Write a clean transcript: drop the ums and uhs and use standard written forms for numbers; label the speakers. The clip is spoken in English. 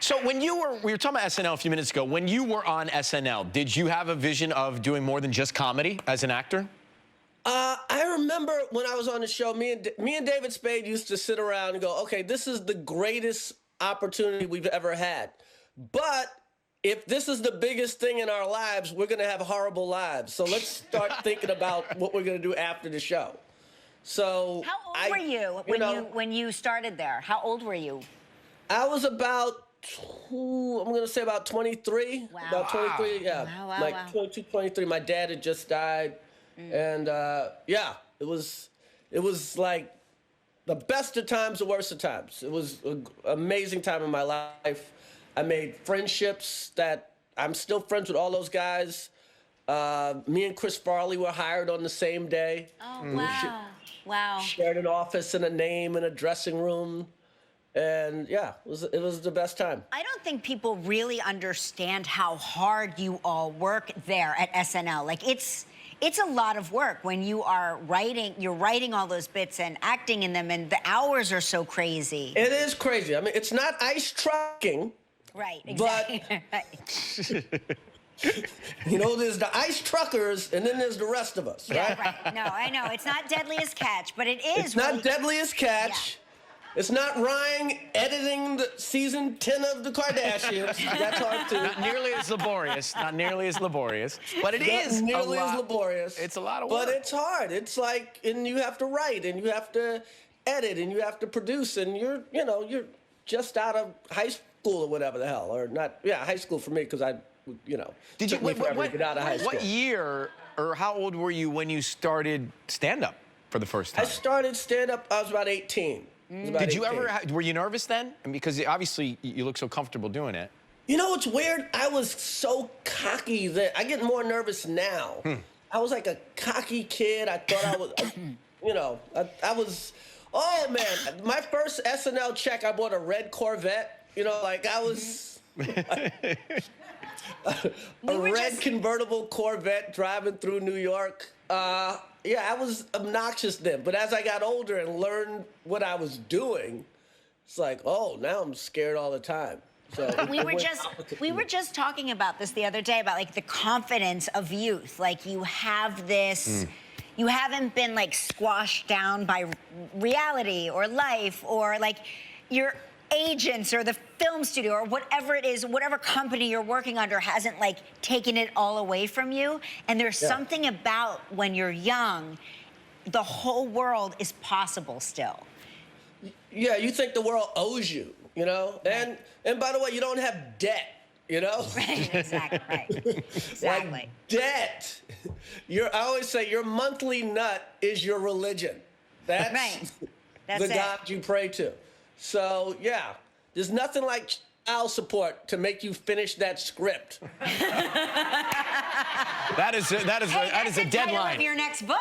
Speaker 1: So when we were talking about SNL a few minutes ago. When you were on SNL, did you have a vision of doing more than just comedy as an actor?
Speaker 2: I remember when I was on the show, me and David Spade used to sit around and go, okay, this is the greatest opportunity we've ever had. But if this is the biggest thing in our lives, we're going to have horrible lives. So let's start thinking about what we're going to do after the show. So
Speaker 3: how old were you when you started there? How old were you?
Speaker 2: I was about, I'm going to say about 23.
Speaker 3: Wow.
Speaker 2: About 23, yeah.
Speaker 3: Wow,
Speaker 2: like 22, 23. My dad had just died. And yeah, it was like the best of times, the worst of times. It was an amazing time in my life. I made friendships that I'm still friends with all those guys. Me and Chris Farley were hired on the same day.
Speaker 3: Oh, wow. Wow.
Speaker 2: Shared an office and a name and a dressing room. And yeah, it was the best time.
Speaker 3: I don't think people really understand how hard you all work there at SNL. Like, it's a lot of work when you are you're writing all those bits and acting in them, and the hours are so crazy.
Speaker 2: It is crazy. I mean, it's not ice trucking.
Speaker 3: Right, exactly.
Speaker 2: But, you know, there's the ice truckers, and then there's the rest of us, right?
Speaker 3: Yeah, right. No, I know. It's not Deadliest Catch, but it is.
Speaker 2: It's not Deadliest Catch. Yeah. It's not Ryan editing the season 10 of the Kardashians. That's hard too.
Speaker 1: Not nearly as laborious. Not nearly as laborious. But it is
Speaker 2: nearly as laborious.
Speaker 1: It's a lot of work.
Speaker 2: But it's hard. It's like, and you have to write, and you have to edit, and you have to produce, and you're just out of high school or whatever the hell, or not? Yeah, high school for me because
Speaker 1: Did you
Speaker 2: forever to get out of high school.
Speaker 1: What year or how old were you when you started stand-up for the first time?
Speaker 2: I started stand-up. I was about 18.
Speaker 1: Did you were you nervous then? And because obviously you look so comfortable doing it. You
Speaker 2: know what's weird? I was so cocky then. I get more nervous now. I was like a cocky kid. I thought I was, I was, oh man, my first SNL check, I bought a red Corvette. Like I was a red convertible Corvette driving through New York. Yeah, I was obnoxious then, but as I got older and learned what I was doing, it's like, oh, now I'm scared all the time. So
Speaker 3: we were just talking about this the other day about like the confidence of youth. Like you have this, you haven't been like squashed down by reality or life or like your agents or the film studio or whatever it is, whatever company you're working under hasn't like taken it all away from you. And there's something about when you're young, the whole world is possible still.
Speaker 2: Yeah, you think the world owes you, Right. And by the way, you don't have debt,
Speaker 3: Right, exactly, right. Exactly.
Speaker 2: Like debt, I always say your monthly nut is your religion. That's
Speaker 3: right. That's
Speaker 2: the God you pray to. So, yeah, there's nothing like child support to make you finish that script.
Speaker 1: That is a deadline.
Speaker 3: Of your next book.